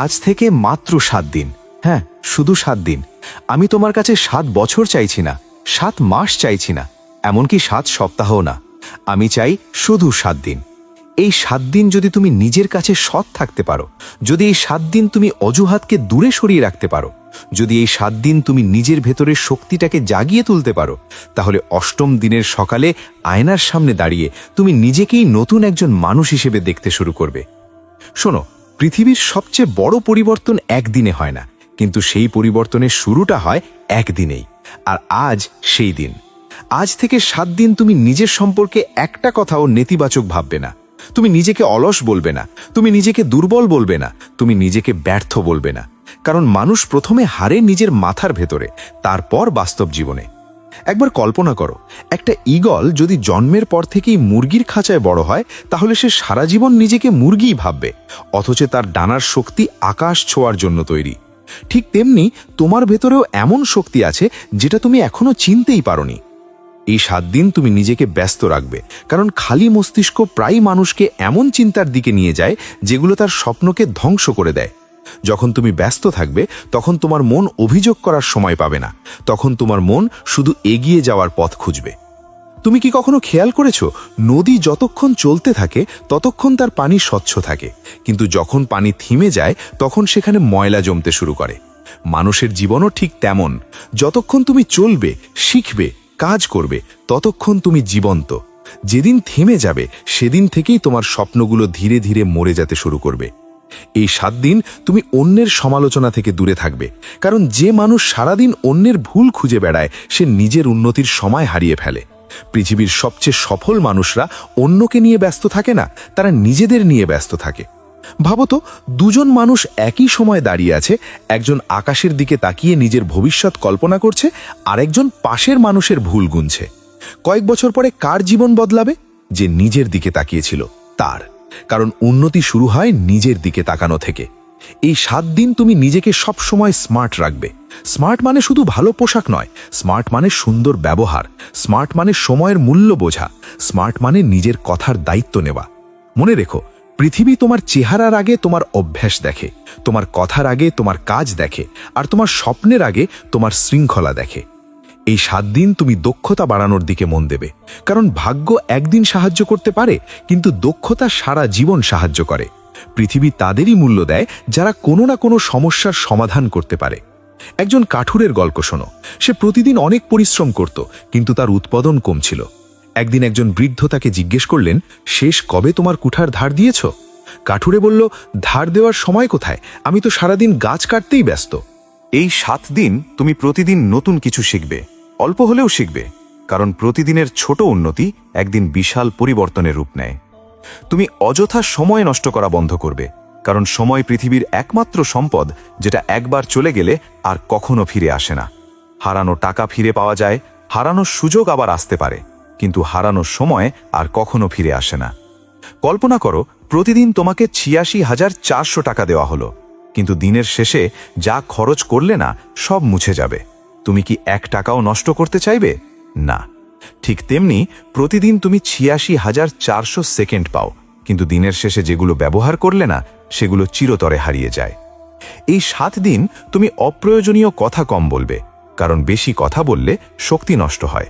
আজ থেকে মাত্র 7 দিন, হ্যাঁ শুধু 7 দিন। আমি তোমার কাছে 7 বছর চাইছি না, 7 মাস চাইছি না, এমনকি 7 সপ্তাহও না। আমি চাই শুধু 7 দিন। এই 7 দিন যদি তুমি নিজের কাছে সৎ থাকতে পারো, যদি এই 7 দিন তুমি অজুহাতকে দূরে সরিয়ে রাখতে পারো, যদি এই 7 দিন তুমি নিজের ভেতরের শক্তিটাকে জাগিয়ে তুলতে পারো, তাহলে 8ম দিনের সকালে আয়নার সামনে দাঁড়িয়ে তুমি নিজেকেই নতুন একজন মানুষ হিসেবে দেখতে শুরু করবে। শোনো, পৃথিবীর সবচেয়ে বড় পরিবর্তন একদিনে হয় না, কিন্তু সেই পরিবর্তনের শুরুটা হয় একদিনেই। আর আজ সেই দিন। আজ থেকে 7 দিন তুমি নিজের সম্পর্কে একটা কথাও নেতিবাচক ভাববে না। তুমি নিজেকে অলস বলবে না, তুমি নিজেকে দুর্বল বলবে না, তুমি নিজেকে ব্যর্থ বলবে না। কারণ মানুষ প্রথমে হারে নিজের মাথার ভেতরে, তারপর বাস্তব জীবনে। একবার কল্পনা করো, একটা ঈগল যদি জন্মের পর থেকেই মুরগির খাঁচায় বড় হয়, তাহলে সে সারা জীবন নিজেকে মুরগিই ভাববে, অথচ তার ডানার শক্তি আকাশ ছোঁয়ার জন্য তৈরি। ঠিক তেমনি তোমার ভেতরেও এমন শক্তি আছে যেটা তুমি এখনো চিনতেই পারোনি। এই 7 দিন তুমি নিজেকে ব্যস্ত রাখবে, কারণ খালি মস্তিষ্ক প্রায় মানুষকে এমন চিন্তার দিকে নিয়ে যায় যেগুলো তার স্বপ্নকে ধ্বংস করে দেয়। যখন তুমি ব্যস্ত থাকবে, তখন তোমার মন অভিযোগ করার সময় পাবে না, তখন তোমার মন শুধু এগিয়ে যাওয়ার পথ খুঁজবে। তুমি কি কখনো খেয়াল করেছো, নদী যতক্ষণ চলতে থাকে ততক্ষণ তার পানি স্বচ্ছ থাকে, কিন্তু যখন পানি থেমে যায় তখন সেখানে ময়লা জমতে শুরু করে। মানুষের জীবনও ঠিক তেমন। যতক্ষণ তুমি চলবে, শিখবে, কাজ করবে, ততক্ষণ তুমি জীবন্ত। যেদিন থেমে যাবে, সেদিন থেকেই তোমার স্বপ্নগুলো ধীরে ধীরে মরে যেতে শুরু করবে। এই 7 দিন তুমি অন্যের সমালোচনা থেকে দূরে থাকবে, কারণ যে মানুষ সারাদিন অন্যের ভুল খুঁজে বেড়ায়, সে নিজের উন্নতির সময় হারিয়ে ফেলে। পৃথিবীর সবচেয়ে সফল মানুষরা অন্যকে নিয়ে ব্যস্ত থাকে না, তারা নিজেদের নিয়ে ব্যস্ত থাকে। ভাবতো, দুজন মানুষ একই সময় দাঁড়িয়ে আছে, একজন আকাশের দিকে তাকিয়ে নিজের ভবিষ্যৎ কল্পনা করছে, আর একজন পাশের মানুষের ভুল গুনছে। কয়েক বছর পরে কার জীবন বদলাবে? যে নিজের দিকে তাকিয়েছিল তার। কারণ উন্নতি শুরু হয় নিজের দিকে তাকানো থেকে। এই 7 দিন তুমি নিজেকে সব সময় স্মার্ট রাখবে। স্মার্ট মানে শুধু ভালো পোশাক নয়, স্মার্ট মানে সুন্দর ব্যবহার, স্মার্ট মানে সময়ের মূল্য বোঝা, স্মার্ট মানে নিজের কথার দায়িত্ব নেওয়া। মনে রেখো, পৃথিবী তোমার চেহারার আগে তোমার অভ্যাস দেখে, তোমার কথার আগে তোমার কাজ দেখে, আর তোমার স্বপ্নের আগে তোমার শৃঙ্খলা দেখে। এই 7 দিন তুমি দক্ষতা বাড়ানোর দিকে মন দেবে, কারণ ভাগ্য একদিন সাহায্য করতে পারে, কিন্তু দক্ষতা সারা জীবন সাহায্য করে। পৃথিবী তাদেরই মূল্য দেয় যারা কোনো না কোনো সমস্যার সমাধান করতে পারে। একজন কাঠুরের গল্প শোনো। সে প্রতিদিন অনেক পরিশ্রম করত, কিন্তু তার উৎপাদন কম ছিল। একদিন একজন বৃদ্ধ তাকে জিজ্ঞেস করলেন, শেষ কবে তোমার কুঠার ধার দিয়েছ? কাঠুরে বলল, ধার দেওয়ার সময় কোথায়, আমি তো সারাদিন গাছ কাটতেই ব্যস্ত। এই 7 দিন তুমি প্রতিদিন নতুন কিছু শিখবে, অল্প হলেও শিখবে, কারণ প্রতিদিনের ছোট উন্নতি একদিন বিশাল পরিবর্তনের রূপ নেয়। তুমি অযথা সময় নষ্ট করা বন্ধ করবে, কারণ সময় পৃথিবীর একমাত্র সম্পদ যেটা একবার চলে গেলে আর কখনো ফিরে আসে না। হারানো টাকা ফিরে পাওয়া যায়, হারানো সুযোগ আবার আসতে পারে, কিন্তু হারানো সময় আর কখনো ফিরে আসে না। কল্পনা করো, প্রতিদিন তোমাকে ৮৬,৪০০ টাকা দেওয়া হলো, কিন্তু দিনের শেষে যা খরচ করলে না, সব মুছে যাবে। তুমি কি 1 টাকাও নষ্ট করতে চাইবে? না। ঠিক তেমনি প্রতিদিন তুমি ৮৬,৪০০ সেকেন্ড পাও, কিন্তু দিনের শেষে যেগুলো ব্যবহার করলে না, সেগুলো চিরতরে হারিয়ে যায়। এই 7 দিন তুমি অপ্রয়োজনীয় কথা কম বলবে, কারণ বেশি কথা বললে শক্তি নষ্ট হয়।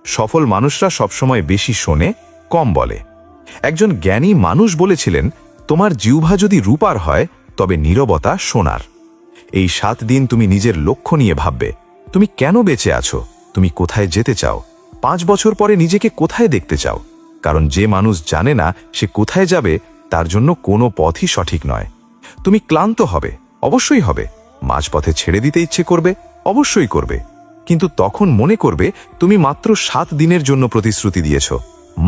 সফল মানুষরা সবসময় বেশি শোনে, কম বলে। একজন জ্ঞানী মানুষ বলেছিলেন, তোমার জিহ্বা যদি রূপার হয়, তবে নীরবতা সোনার। এই 7 দিন তুমি নিজের লক্ষ্য নিয়ে ভাববে। তুমি কেন বেঁচে আছো? তুমি কোথায় যেতে চাও? 5 বছর পরে নিজেকে কোথায় দেখতে চাও? কারণ যে মানুষ জানে না সে কোথায় যাবে, তার জন্য কোনো পথই সঠিক নয়। তুমি ক্লান্ত হবে, অবশ্যই হবে। মাঝপথে ছেড়ে দিতে ইচ্ছে করবে, অবশ্যই করবে। কিন্তু তখন মনে করবে তুমি মাত্র 7 দিনের জন্য প্রতিশ্রুতি দিয়েছ,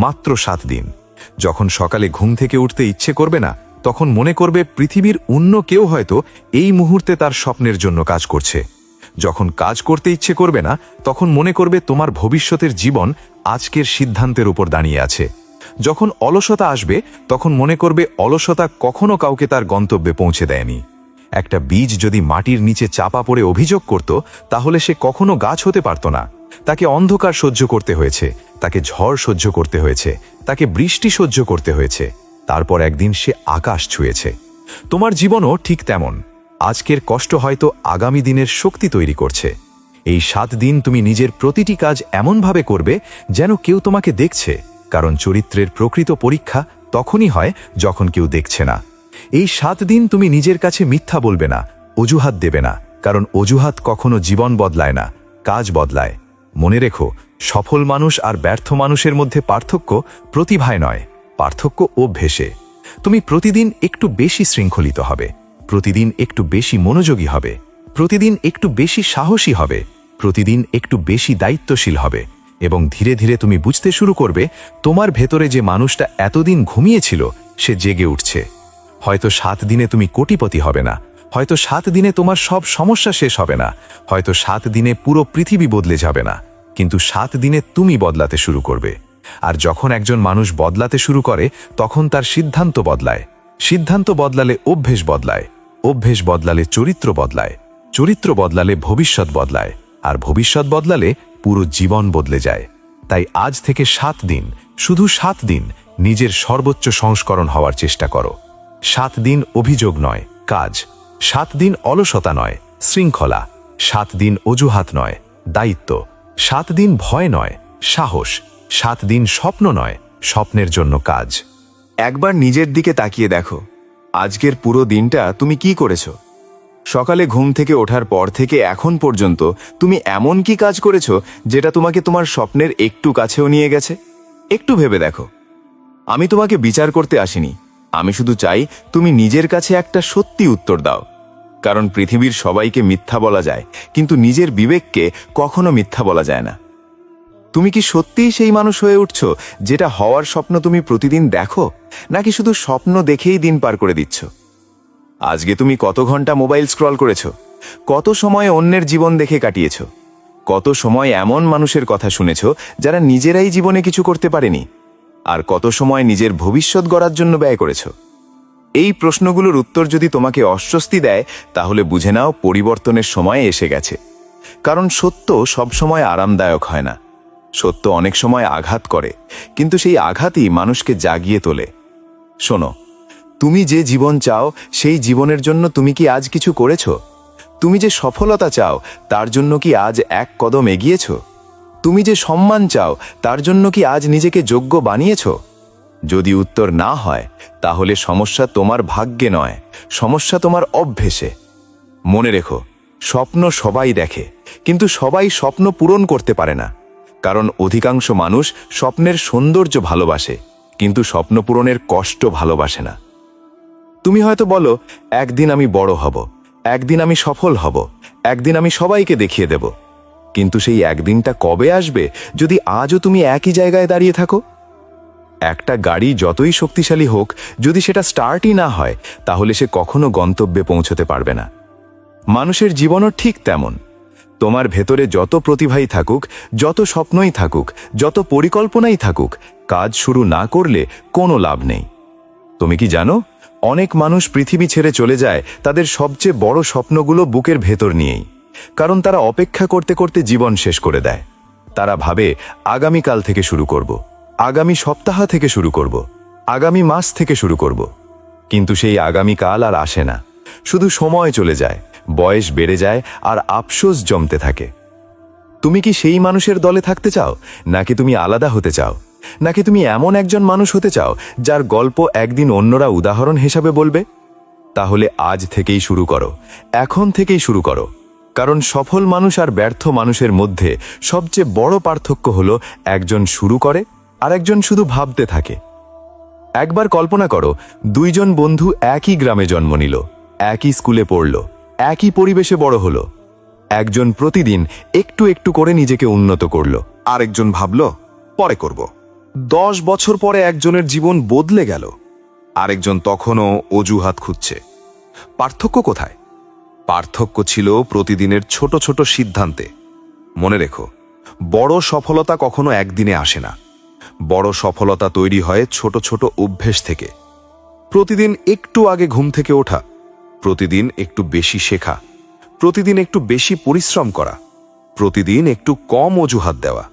মাত্র 7 দিন। যখন সকালে ঘুম থেকে উঠতে ইচ্ছে করবে না, তখন মনে করবে পৃথিবীর অন্য কেউ হয়তো এই মুহূর্তে তার স্বপ্নের জন্য কাজ করছে। যখন কাজ করতে ইচ্ছে করবে না, তখন মনে করবে তোমার ভবিষ্যতের জীবন আজকের সিদ্ধান্তের উপর দাঁড়িয়ে আছে। যখন অলসতা আসবে, তখন মনে করবে অলসতা কখনো কাউকে তার গন্তব্যে পৌঁছে দেয়নি। একটা বীজ যদি মাটির নিচে চাপা পড়ে অভিযোগ করত, তাহলে সে কখনো গাছ হতে পারত না। তাকে অন্ধকার সহ্য করতে হয়েছে, তাকে ঝড় সহ্য করতে হয়েছে, তাকে বৃষ্টি সহ্য করতে হয়েছে, তারপর একদিন সে আকাশ ছুঁয়েছে। তোমার জীবনও ঠিক তেমন। আজকের কষ্ট হয়তো আগামী দিনের শক্তি তৈরি করছে। এই 7 দিন তুমি নিজের প্রতিটি কাজ এমনভাবে করবে যেন কেউ তোমাকে দেখছে, কারণ চরিত্রের প্রকৃত পরীক্ষা তখনই হয় যখন কেউ দেখছে না। এই 7 দিন তুমি নিজের কাছে মিথ্যা বলবে না, অজুহাত দেবে না, কারণ অজুহাত কখনো জীবন বদলায় না, কাজ বদলায়। মনে রেখো, সফল মানুষ আর ব্যর্থ মানুষের মধ্যে পার্থক্য প্রতিভায় নয়, পার্থক্য অভ্যেসে। তুমি প্রতিদিন একটু বেশি শৃঙ্খলিত হবে, প্রতিদিন একটু বেশি মনোযোগী হবে, প্রতিদিন একটু বেশি সাহসী হবে, প্রতিদিন একটু বেশি দায়িত্বশীল হবে, এবং ধীরে ধীরে তুমি বুঝতে শুরু করবে তোমার ভেতরে যে মানুষটা এতদিন ঘুমিয়েছিল সে জেগে উঠছে। হয়তো 7 দিনে তুমি কোটিপতি হবে না, হয়তো 7 দিনে তোমার সব সমস্যা শেষ হবে না, হয়তো 7 দিনে পুরো পৃথিবী বদলে যাবে না, কিন্তু 7 দিনে তুমি বদলাতে শুরু করবে। আর যখন একজন মানুষ বদলাতে শুরু করে তখন তার সিদ্ধান্ত বদলায়, সিদ্ধান্ত বদলালে অভ্যেস বদলায়, অভ্যেস বদলালে চরিত্র বদলায়, চরিত্র বদলালে ভবিষ্যৎ বদলায়, আর ভবিষ্যৎ বদলালে পুরো জীবন বদলে যায়। তাই আজ থেকে 7 দিন, শুধু 7 দিন নিজের সর্বোচ্চ সংস্করণ হওয়ার চেষ্টা করো। 7 দিন অভিযোগ নয়, কাজ। 7 দিন অলসতা নয়, শৃঙ্খলা। 7 দিন অজুহাত নয়, দায়িত্ব। 7 দিন ভয় নয়, সাহস। 7 দিন স্বপ্ন নয়, স্বপ্নের জন্য কাজ। একবার নিজের দিকে তাকিয়ে দেখো, আজকের পুরো দিনটা তুমি কি করেছো? সকালে ঘুম থেকে ওঠার পর থেকে এখন পর্যন্ত তুমি এমন কি কাজ করেছো যেটা তোমাকে তোমার স্বপ্নের একটু কাছেও নিয়ে গেছে? একটু ভেবে দেখো। আমি তোমাকে বিচার করতে আসিনি, আমি শুধু চাই তুমি নিজের কাছে একটা সত্যি উত্তর দাও। কারণ পৃথিবীর সবাইকে মিথ্যা বলা যায়, কিন্তু নিজের বিবেককে কখনো মিথ্যা বলা যায় না। তুমি কি সত্যিই সেই মানুষ হয়ে উঠছো যেটা হওয়ার স্বপ্ন তুমি প্রতিদিন দেখো, নাকি শুধু স্বপ্ন দেখেই দিন পার করে দিচ্ছ? আজকে তুমি কত ঘন্টা মোবাইল স্ক্রল করেছো? কত সময় অন্যের জীবন দেখে কাটিয়েছো? কত সময় এমন মানুষের কথা শুনেছো যারা নিজেরাই জীবনে কিছু করতে পারেনি? আর কত সময় নিজের ভবিষ্যৎ গড়ার জন্য ব্যয় করেছো? এই প্রশ্নগুলোর উত্তর যদি তোমাকে অস্বস্তি দেয়, তাহলে বুঝে নাও পরিবর্তনের সময় এসে গেছে। কারণ সত্য সবসময় আরামদায়ক হয় না, সত্য অনেক সময় আঘাত করে, কিন্তু সেই আঘাতই মানুষকে জাগিয়ে তোলে। শোনো, তুমি যে জীবন চাও সেই জীবনের জন্য তুমি কি আজ কিছু করেছো? তুমি যে সফলতা চাও তার জন্য কি আজ এক কদম এগিয়েছো? তুমি যে সম্মান চাও তার জন্য কি আজ নিজেকে যোগ্য বানিয়েছো? যদি উত্তর না হয়, তাহলে সমস্যা তোমার ভাগ্যে নয়, সমস্যা তোমার অভ্যেসে। মনে রেখো, স্বপ্ন সবাই দেখে, কিন্তু সবাই স্বপ্ন পূরণ করতে পারে না। কারণ অধিকাংশ মানুষ স্বপ্নের সৌন্দর্য ভালোবাসে, কিন্তু স্বপ্ন পূরণের কষ্ট ভালোবাসে না। তুমি হয়তো বলো, একদিন আমি বড় হব, একদিন আমি সফল হব, একদিন আমি সবাইকে দেখিয়ে দেব। কিন্তু সেই একদিনটা কবে আসবে যদি আজও তুমি একই জায়গায় দাঁড়িয়ে থাকো? একটা গাড়ি যতই শক্তিশালী হোক, যদি সেটা স্টার্টই না হয়, তাহলে সে কখনো গন্তব্যে পৌঁছতে পারবে না। মানুষের জীবনও ঠিক তেমন। তোমার ভেতরে যত প্রতিভাই থাকুক, যত স্বপ্নই থাকুক, যত পরিকল্পনাই থাকুক, কাজ শুরু না করলে কোনো লাভ নেই। তুমি কি জানো, অনেক মানুষ পৃথিবী ছেড়ে চলে যায় তাদের সবচেয়ে বড় স্বপ্নগুলো বুকের ভেতর নিয়েই। কারণ তারা অপেক্ষা করতে করতে জীবন শেষ করে দেয়। তারা ভাবে, আগামীকাল থেকে শুরু করব, আগামী সপ্তাহ থেকে শুরু করব, আগামী মাস থেকে শুরু করব। কিন্তু সেই আগামীকাল আর আসে না, শুধু সময় চলে যায়, বয়স বেড়ে যায়, আর আফসোস জমতে থাকে। তুমি কি সেই মানুষের দলে থাকতে চাও, নাকি তুমি আলাদা হতে চাও? নাকি তুমি এমন একজন মানুষ হতে চাও যার গল্প একদিন অন্যরা উদাহরণ হিসাবে বলবে? তাহলে আজ থেকেই শুরু করো, এখন থেকেই শুরু করো। কারণ সফল মানুষ আর ব্যর্থ মানুষের মধ্যে সবচেয়ে বড় পার্থক্য হলো একজন শুরু করে আর একজন শুধু ভাবতে থাকে। একবার কল্পনা করো, দুইজন বন্ধু একই গ্রামে জন্ম নিল, একই স্কুলে পড়ল, একই পরিবেশে বড় হলো। একজন প্রতিদিন একটু একটু করে নিজেকে উন্নত করল, আরেকজন ভাবল পরে করব। 10 বছর পরে একজনের জীবন বদলে গেল, আরেকজন তখনও অজুহাত খুঁজছে। পার্থক্য কোথায়? পার্থক্য ছিল প্রতিদিনের ছোট ছোট সিদ্ধান্তে। মনে রেখো, বড় সফলতা কখনো একদিনে আসে না। বড় সফলতা তৈরি হয় ছোট ছোট অভ্যেস থেকে। প্রতিদিন একটু আগে ঘুম থেকে ওঠা, প্রতিদিন একটু বেশি শেখা, প্রতিদিন একটু বেশি পরিশ্রম করা, প্রতিদিন একটু কম অজুহাত দেওয়া।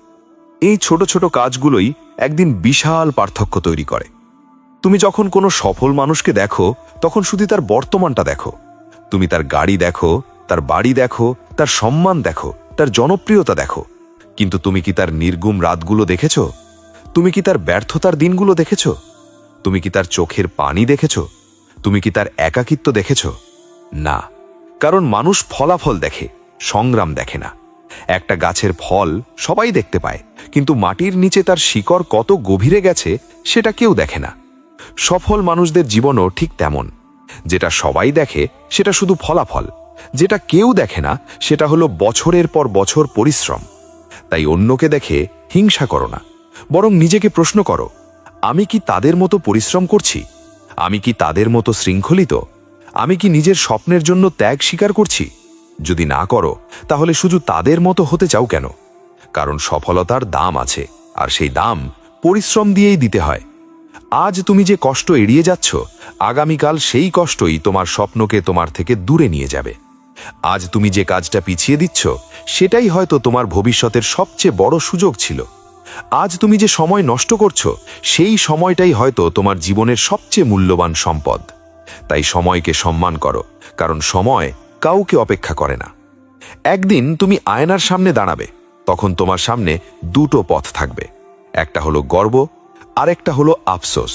এই ছোট ছোট কাজগুলোই একদিন বিশাল পার্থক্য তৈরি করে। তুমি যখন কোনো সফল মানুষকে দেখো তখন শুধু তার বর্তমানটা দেখো। তুমি তার গাড়ি দেখো, তার বাড়ি দেখো, তার সম্মান দেখো, তার জনপ্রিয়তা দেখো। কিন্তু তুমি কি তার নির্গুম রাতগুলো দেখেছ? তুমি কি তার ব্যর্থতার দিনগুলো দেখেছ? তুমি কি তার চোখের পানি দেখেছ? তুমি কি তার একাকিত্ব দেখেছ? না, কারণ মানুষ ফলাফল দেখে, সংগ্রাম দেখে না। একটা গাছের ফল সবাই দেখতে পায়, কিন্তু মাটির নিচে তার শিকড় কত গভীরে গেছে সেটা কেউ দেখে না। সফল মানুষদের জীবনও ঠিক তেমন। যেটা সবাই দেখে সেটা শুধু ফলাফল, যেটা কেউ দেখে না সেটা হলো বছরের পর বছর পরিশ্রম। তাই অন্যকে দেখে হিংসা করো না, বরং নিজেকে প্রশ্ন করো, আমি কি তাদের মতো পরিশ্রম করছি? আমি কি তাদের মতো শৃঙ্খলিত? আমি কি নিজের স্বপ্নের জন্য ত্যাগ স্বীকার করছি? যদি না করো, তাহলে শুধু তাদের মতো হতে চাও কেন? কারণ সফলতার দাম আছে, আর সেই দাম পরিশ্রম দিয়েই দিতে হয়। আজ তুমি যে কষ্ট এড়িয়ে যাচ্ছ, আগামীকাল সেই কষ্টই তোমার স্বপ্নকে তোমার থেকে দূরে নিয়ে যাবে। আজ তুমি যে কাজটা পিছিয়ে দিচ্ছ, সেটাই হয়তো তোমার ভবিষ্যতের সবচেয়ে বড় সুযোগ ছিল। আজ তুমি যে সময় নষ্ট করছো, সেই সময়টাই হয়তো তোমার জীবনের সবচেয়ে মূল্যবান সম্পদ। তাই সময়কে সম্মান করো, কারণ সময় কাউকে অপেক্ষা করে না। একদিন তুমি আয়নার সামনে দাঁড়াবে, তখন তোমার সামনে দুটো পথ থাকবে। একটা হলো গর্ব, আরেকটা হলো আফসোস।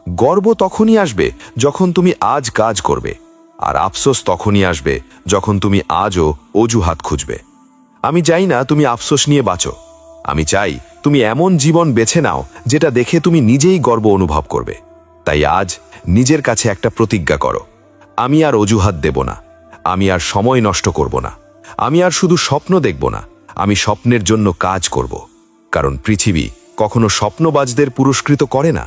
গর্ব তখনই আসবে যখন তুমি আজ কাজ করবে, আর আফসোস তখনই আসবে যখন তুমি আজও অজুহাত খুঁজবে। আমি চাই না তুমি আফসোস নিয়ে বাঁচো। আমি চাই তুমি এমন জীবন বেছে নাও যেটা দেখে তুমি নিজেই গর্ব অনুভব করবে। তাই আজ নিজের কাছে একটা প্রতিজ্ঞা করো, আমি আর অজুহাত দেব না, আমি আর সময় নষ্ট করব না, আমি আর শুধু স্বপ্ন দেখব না, আমি স্বপ্নের জন্য কাজ করব। কারণ পৃথিবী কখনো স্বপ্নবাজদের পুরস্কৃত করে না।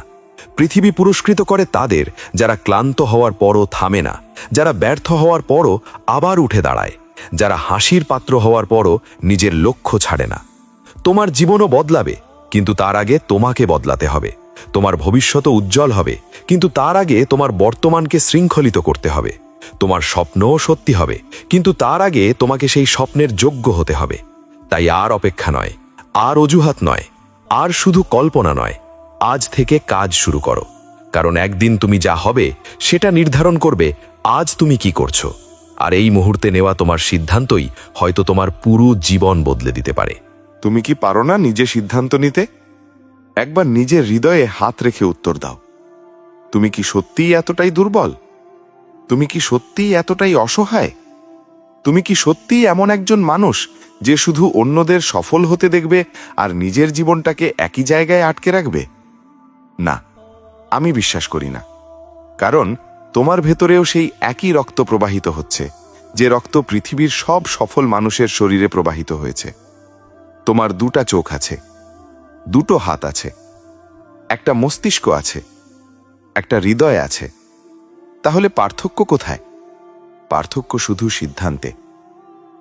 পৃথিবী পুরস্কৃত করে তাদের যারা ক্লান্ত হওয়ার পরও থামে না, যারা ব্যর্থ হওয়ার পরও আবার উঠে দাঁড়ায়, যারা হাসির পাত্র হওয়ার পরও নিজের লক্ষ্য ছাড়ে না। তোমার জীবনও বদলাবে, কিন্তু তার আগে তোমাকে বদলাতে হবে। তোমার ভবিষ্যৎও উজ্জ্বল হবে, কিন্তু তার আগে তোমার বর্তমানকে শৃঙ্খলিত করতে হবে। তোমার স্বপ্নও সত্যি হবে, কিন্তু তার আগে তোমাকে সেই স্বপ্নের যোগ্য হতে হবে। তাই আর অপেক্ষা নয়, আর অজুহাত নয়, আর শুধু কল্পনা নয়, আজ থেকে কাজ শুরু করো। কারণ একদিন তুমি যা হবে সেটা নির্ধারণ করবে আজ তুমি কি করছো। আর এই মুহূর্তে নেওয়া তোমার সিদ্ধান্তই হয়তো তোমার পুরো জীবন বদলে দিতে পারে। তুমি কি পারো না নিজে সিদ্ধান্ত নিতে? একবার নিজের হৃদয়ে হাত রেখে উত্তর দাও। তুমি কি সত্যিই এতটাই দুর্বল? তুমি কি সত্যিই এতটাই অসহায়? তুমি কি সত্যিই এমন একজন মানুষ যে শুধু অন্যদের সফল হতে দেখবে আর নিজের জীবনটাকে একই জায়গায় আটকে রাখবে? না, আমি বিশ্বাস করি না। কারণ তোমার ভেতরেও সেই একই রক্ত প্রবাহিত হচ্ছে, যে রক্ত পৃথিবীর সব সফল মানুষের শরীরে প্রবাহিত হয়েছে। তোমার দুটা চোখ আছে, দুটো হাত আছে, একটা মস্তিষ্ক আছে, একটা হৃদয় আছে। তাহলে পার্থক্য কোথায়? পার্থক্য শুধু সিদ্ধান্তে,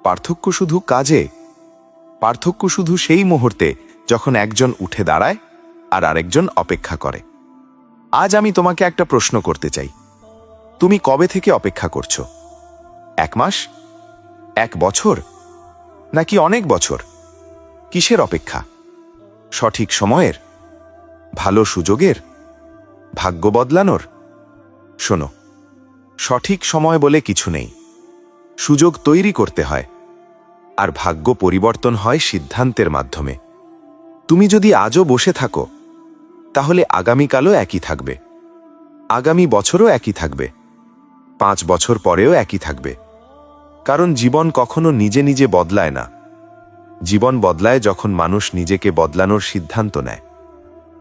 পার্থক্য শুধু কাজে, পার্থক্য শুধু সেই মুহূর্তে যখন একজন উঠে দাঁড়ায় আর আরেকজন অপেক্ষা করে। আজ আমি তোমাকে একটা প্রশ্ন করতে চাই। তুমি কবে থেকে অপেক্ষা করছো? 1 মাস, 1 বছর, নাকি অনেক বছর? কিসের অপেক্ষা? সঠিক সময়ের? ভালো সুযোগের? ভাগ্য বদলানোর? শোনো, সঠিক সময় বলে কিছু নেই। সুযোগ তৈরি করতে হয়, আর ভাগ্য পরিবর্তন হয় সিদ্ধান্তের মাধ্যমে। তুমি যদি আজও বসে থাকো, তাহলে আগামীকালও একই থাকবে, আগামী বছরও একই থাকবে, 5 বছর পরেও একই থাকবে। কারণ জীবন কখনো নিজে নিজে বদলায় না। জীবন বদলায় যখন মানুষ নিজেকে বদলানোর সিদ্ধান্ত নেয়।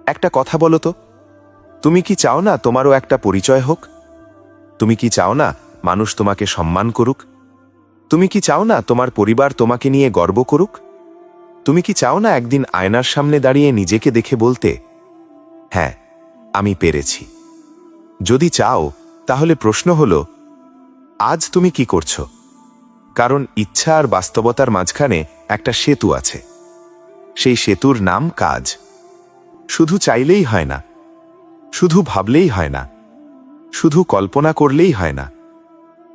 একটা কথা বলো তো, তুমি কি চাও না তোমারও একটা পরিচয় হোক? তুমি কি চাও না মানুষ তোমাকে সম্মান করুক? তুমি কি চাও না তোমার পরিবার তোমাকে নিয়ে গর্ব করুক? তুমি কি চাও না একদিন আয়নার সামনে দাঁড়িয়ে নিজেকে দেখে বলতে, হ্যাঁ, আমি পেরেছি? যদি চাও, তাহলে প্রশ্ন হলো, আজ তুমি কি করছো? কারণ ইচ্ছা আর বাস্তবতার মাঝখানে একটা সেতু আছে। সেই সেতুর নাম কাজ। শুধু চাইলেই হয় না, শুধু ভাবলেই হয় না, শুধু কল্পনা করলেই হয় না,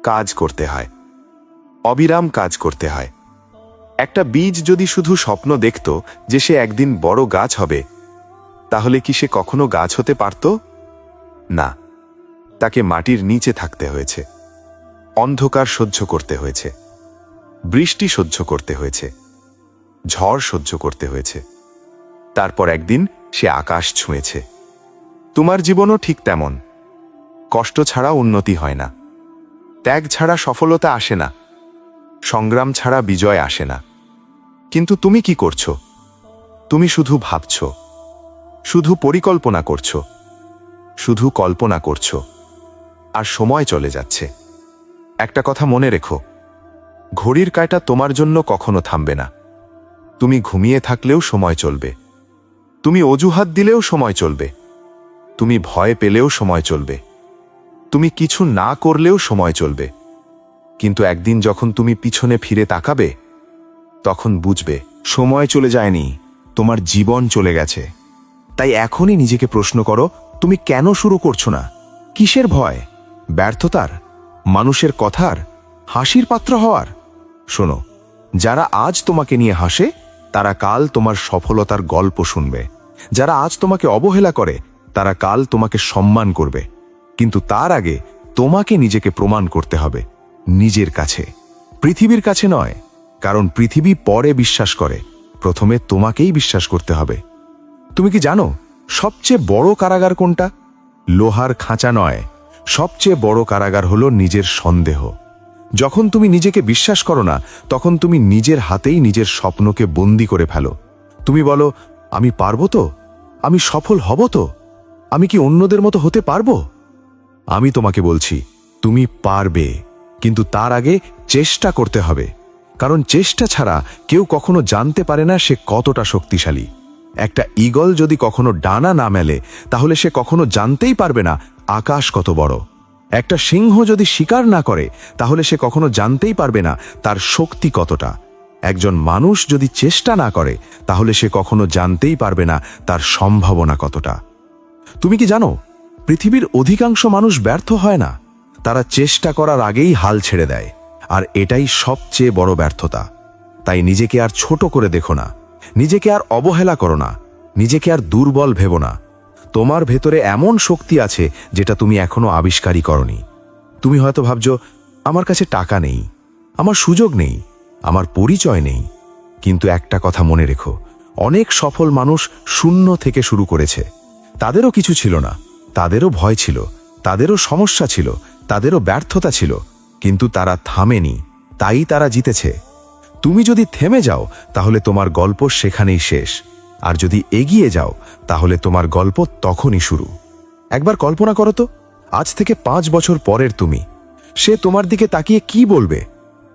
কাজ করতে হয়, অবিরাম কাজ করতে হয়। একটা বীজ যদি শুধু স্বপ্ন দেখত যে সে একদিন বড় গাছ হবে, তাহলে কি সে কখনো গাছ হতে পারত? না, তাকে মাটির নিচে থাকতে হয়েছে, অন্ধকার সহ্য করতে হয়েছে, বৃষ্টি সহ্য করতে হয়েছে, ঝড় সহ্য করতে হয়েছে। তারপর একদিন সে আকাশ ছুঁয়েছে। তোমার জীবনও ঠিক তেমন। কষ্ট ছাড়া উন্নতি হয় না, ত্যাগ ছাড়া সফলতা আসে না, সংগ্রাম ছাড়া বিজয় আসে না। কিন্তু তুমি কি করছো? তুমি শুধু ভাবছো, শুধু পরিকল্পনা করছো, শুধু কল্পনা করছো, আর সময় চলে যাচ্ছে। একটা কথা মনে রেখো, ঘড়ির কাঁটা তোমার জন্য কখনো থামবে না। তুমি ঘুমিয়ে থাকলেও সময় চলবে, তুমি অজুহাত দিলেও সময় চলবে, তুমি ভয় পেলেও সময় চলবে, তুমি কিছু না করলেও সময় চলবে। কিন্তু একদিন যখন তুমি পিছনে ফিরে তাকাবে, তখন বুঝবে সময় চলে যায়নি, তোমার জীবন চলে গেছে। তাই এখনই নিজেকে প্রশ্ন করো, তুমি কেন শুরু করছো না? কিসের ভয়? ব্যর্থতার, মানুষের কথার, হাসির পাত্র হওয়ার? শোনো, যারা আজ তোমাকে নিয়ে হাসে তারা কাল তোমার সফলতার গল্প শুনবে। যারা আজ তোমাকে অবহেলা করে তারা কাল তোমাকে সম্মান করবে। কিন্তু তার আগে তোমাকে নিজেকে প্রমাণ করতে হবে, নিজের কাছে, পৃথিবীর কাছে নয়। কারণ পৃথিবী পরে বিশ্বাস করে, প্রথমে তোমাকেই বিশ্বাস করতে হবে। তুমি কি জানো সবচেয়ে বড় কারাগার কোনটা? লোহার খাঁচা নয়, সবচেয়ে বড় কারাগার হলো নিজের সন্দেহ। যখন তুমি নিজেকে বিশ্বাস করো না, তখন তুমি নিজের হাতেই নিজের স্বপ্নকে বন্দি করে ফেলো। তুমি বলো, আমি পারবো তো? আমি সফল হব তো? আমি কি অন্যদের মতো হতে পারবো? আমি তোমাকে বলছি, তুমি পারবে, কিন্তু তার আগে চেষ্টা করতে হবে। কারণ চেষ্টা ছাড়া কেউ কখনো জানতে পারে না সে কতটা শক্তিশালী। একটা ঈগল যদি কখনো ডানা না মেলে, তাহলে সে কখনো জানতেই পারবে না আকাশ কত বড়। একটা সিংহ যদি শিকার না করে, তাহলে সে কখনো জানতেই পারবে না তার শক্তি কতটা। একজন মানুষ যদি চেষ্টা না করে, তাহলে সে কখনো জানতেই পারবে না তার সম্ভাবনা কতটা। তুমি কি জানো, পৃথিবীর অধিকাংশ মানুষ ব্যর্থ হয় না, তারা চেষ্টা করার আগেই হাল ছেড়ে দেয়। আর এটাই সবচেয়ে বড় ব্যর্থতা। তাই নিজেকে আর ছোট করে দেখো না, নিজেকে আর অবহেলা করো না, নিজেকে আর দুর্বল ভেবো না। তোমার ভেতরে এমন শক্তি আছে যেটা তুমি এখনো আবিষ্কারই করনি। তুমি হয়তো ভাবছো, আমার কাছে টাকা নেই, আমার সুযোগ নেই, আমার পরিচয় নেই। কিন্তু একটা কথা মনে রেখো, অনেক সফল মানুষ শূন্য থেকে শুরু করেছে। তাদেরও কিছু ছিল না, তাদেরও ভয় ছিল, তাদেরও সমস্যা ছিল, তাদেরও ব্যর্থতা ছিল, কিন্তু তারা থামেনি, তাই তারা জিতেছে। তুমি যদি থেমে যাও, তাহলে তোমার গল্প সেখানেই শেষ। আর যদি এগিয়ে যাও, তাহলে তোমার গল্প তখনই শুরু। একবার কল্পনা করো তো, আজ থেকে 5 বছর পরের তুমি, সে তোমার দিকে তাকিয়ে কি বলবে?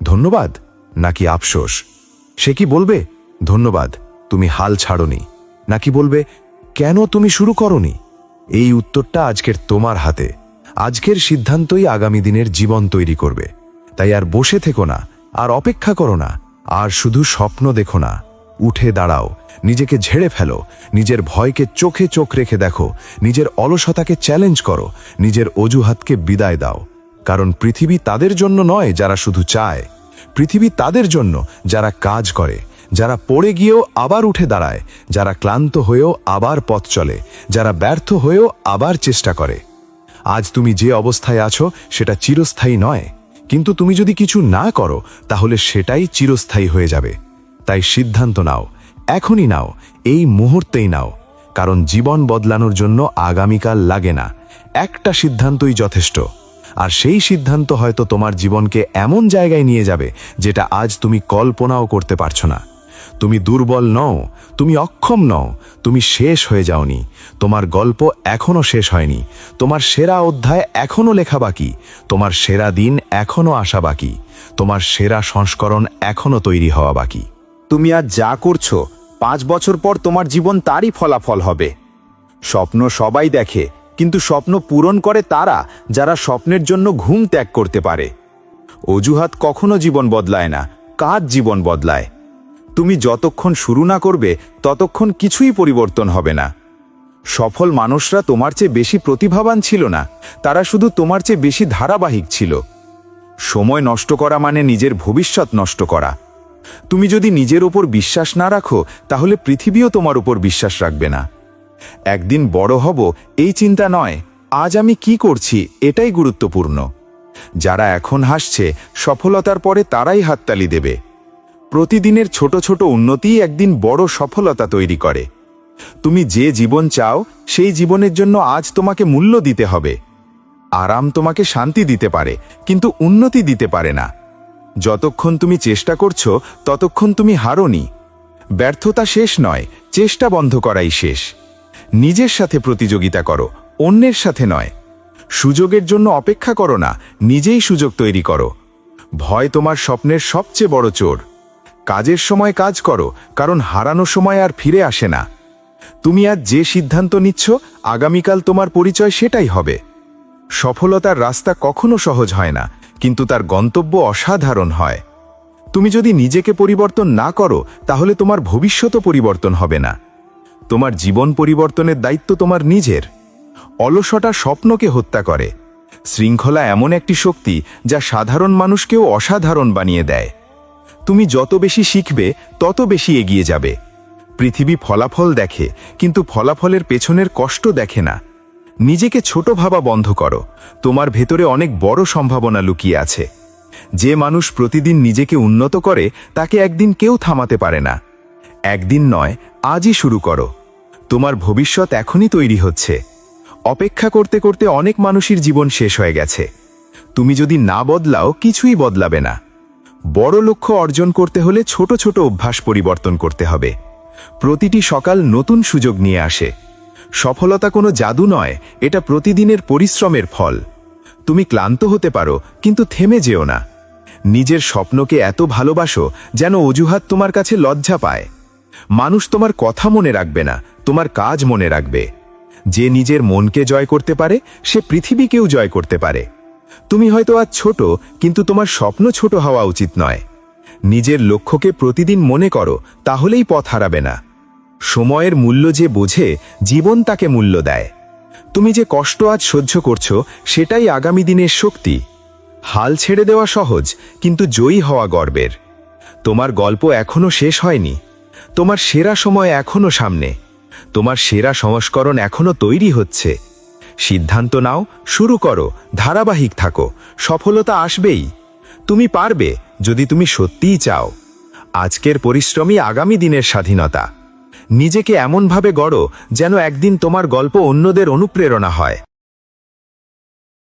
ধন্যবাদ নাকি আফসোস? সে কি বলবে, ধন্যবাদ, তুমি হাল ছাড়োনি? নাকি বলবে, কেন তুমি শুরু করনি? এই উত্তরটা আজকের তোমার হাতে। আজকের সিদ্ধান্তই আগামী দিনের জীবন তৈরি করবে। তাই আর বসে থেকো না, আর অপেক্ষা করো না, আর শুধু স্বপ্ন দেখো না। উঠে দাঁড়াও, নিজেকে ঝেড়ে ফেলো, নিজের ভয়কে চোখে চোখ রেখে দেখো, নিজের অলসতাকে চ্যালেঞ্জ করো, নিজের অজুহাতকে বিদায় দাও। কারণ পৃথিবী তাদের জন্য নয় যারা শুধু চায়, পৃথিবী তাদের জন্য যারা কাজ করে, যারা পড়ে গিয়েও আবার উঠে দাঁড়ায়, যারা ক্লান্ত হয়েও আবার পথ চলে, যারা ব্যর্থ হয়েও আবার চেষ্টা করে। আজ তুমি যে অবস্থায় আছো সেটা চিরস্থায়ী নয়, কিন্তু তুমি যদি কিছু না করো, তাহলে সেটাই চিরস্থায়ী হয়ে যাবে। তাই সিদ্ধান্ত নাও, এখনই নাও, এই মুহূর্তেই নাও। কারণ জীবন বদলানোর জন্য আগামীকাল লাগে না, একটা সিদ্ধান্তই যথেষ্ট। আর সেই সিদ্ধান্ত হয়তো তোমার জীবনকে এমন জায়গায় নিয়ে যাবে যেটা আজ তুমি কল্পনাও করতে পারছো না। তুমি দুর্বল নও, তুমি অক্ষম নও, তুমি শেষ হয়ে যাওনি। তোমার গল্প এখনো শেষ হয়নি, তোমার সেরা অধ্যায় এখনো লেখা বাকি, তোমার সেরা দিন এখনো আসা বাকি, তোমার সেরা সংস্করণ এখনো তৈরি হওয়া বাকি। তুমি আজ যা করছো, 5 বছর পর তোমার জীবন তারই ফলাফল হবে। স্বপ্ন সবাই দেখে, কিন্তু স্বপ্ন পূরণ করে তারা যারা স্বপ্নের জন্য ঘুম ত্যাগ করতে পারে। অজুহাত কখনো জীবন বদলায় না, কাজ জীবন বদলায়। তুমি যতক্ষণ শুরু না করবে, ততক্ষণ কিছুই পরিবর্তন হবে না। সফল মানুষরা তোমার চেয়ে বেশি প্রতিভাবান ছিল না, তারা শুধু তোমার চেয়ে বেশি ধারাবাহিক ছিল। সময় নষ্ট করা মানে নিজের ভবিষ্যৎ নষ্ট করা। তুমি যদি নিজের উপর বিশ্বাস না রাখো, তাহলে পৃথিবীও তোমার উপর বিশ্বাস রাখবে না। একদিন বড় হব এই চিন্তা নয়, আজ আমি কি করছি এটাই গুরুত্বপূর্ণ। যারা এখন হাসছে সফলতার পরে তারাই হাততালি দেবে। প্রতিদিনের ছোট ছোট উন্নতিই একদিন বড় সফলতা তৈরি করে। তুমি যে জীবন চাও সেই জীবনের জন্য আজ তোমাকে মূল্য দিতে হবে। আরাম তোমাকে শান্তি দিতে পারে, কিন্তু উন্নতি দিতে পারে না। যতক্ষণ তুমি চেষ্টা করছো ততক্ষণ তুমি হারোনি। ব্যর্থতা শেষ নয়, চেষ্টা বন্ধ করাই শেষ। নিজের সাথে প্রতিযোগিতা করো, অন্যের সাথে নয়। সুযোগের জন্য অপেক্ষা করো না, নিজেই সুযোগ তৈরি করো। ভয় তোমার স্বপ্নের সবচেয়ে বড় চোর। কাজের সময় কাজ করো, কারণ হারানোর সময় আর ফিরে আসে না। তুমি আজ যে সিদ্ধান্ত নিচ্ছ আগামীকাল তোমার পরিচয় সেটাই হবে। সফলতার রাস্তা কখনো সহজ হয় না, কিন্তু তার গন্তব্য অসাধারণ হয়। তুমি যদি নিজেকে পরিবর্তন না করো তাহলে তোমার ভবিষ্যৎও পরিবর্তন হবে না। তোমার জীবন পরিবর্তনের দায়িত্ব তোমার নিজের। অলসতা স্বপ্নকে হত্যা করে। শৃঙ্খলা এমন একটি শক্তি যা সাধারণ মানুষকেও অসাধারণ বানিয়ে দেয়। তুমি যত বেশি শিখবে তত বেশি এগিয়ে যাবে। পৃথিবী ফলাফল দেখে, কিন্তু ফলাফলের পেছনের কষ্ট দেখে না। নিজেকে ছোট ভাবা বন্ধ করো, তোমার ভেতরে অনেক বড় সম্ভাবনা লুকিয়ে আছে। যে মানুষ প্রতিদিন নিজেকে উন্নত করে তাকে একদিন কেউ থামাতে পারে না। একদিন নয়, আজই শুরু করো। তোমার ভবিষ্যৎ এখনই তৈরি হচ্ছে। অপেক্ষা করতে করতে অনেক মানুষের জীবন শেষ হয়ে গেছে। তুমি যদি না বদলাও কিছুই বদলাবে না। বড় লক্ষ্য অর্জন করতে হলে ছোট ছোট অভ্যাস পরিবর্তন করতে হবে। প্রতিটি সকাল নতুন সুযোগ নিয়ে আসে। সফলতা কোনো জাদু নয়, এটা প্রতিদিনের পরিশ্রমের ফল। তুমি ক্লান্ত হতে পারো, কিন্তু থেমে যেও না। নিজের স্বপ্নকে এত ভালোবাসো যেন অজুহাত তোমার কাছে লজ্জা পায়। মানুষ তোমার কথা মনে রাখবে না, তোমার কাজ মনে রাখবে। যে নিজের মনকে জয় করতে পারে সে পৃথিবীকেও জয় করতে পারে। তুমি হয়তো আজ ছোট, কিন্তু তোমার স্বপ্ন ছোট হওয়া উচিত নয়। নিজের লক্ষ্যকে প্রতিদিন মনে করো, তাহলেই পথ হারাবে না। সময়ের মূল্য যে বোঝে জীবন তাকে মূল্য দেয়। তুমি যে কষ্ট আজ সহ্য করছো সেটাই আগামী দিনের শক্তি। হাল ছেড়ে দেওয়া সহজ, কিন্তু জয়ী হওয়া গর্বের। তোমার গল্প এখনো শেষ হয়নি। তোমার সেরা সময় এখনো সামনে। তোমার সেরা সংস্করণ এখনো তৈরি হচ্ছে। সিদ্ধান্ত নাও, শুরু করো, ধারাবাহিক থাকো, সফলতা আসবেই। তুমি পারবে যদি তুমি সত্যিই চাও। আজকের পরিশ্রমই আগামী দিনের স্বাধীনতা। নিজেকে এমনভাবে গড়ো যেন একদিন তোমার গল্প অন্যদের অনুপ্রেরণা হয়।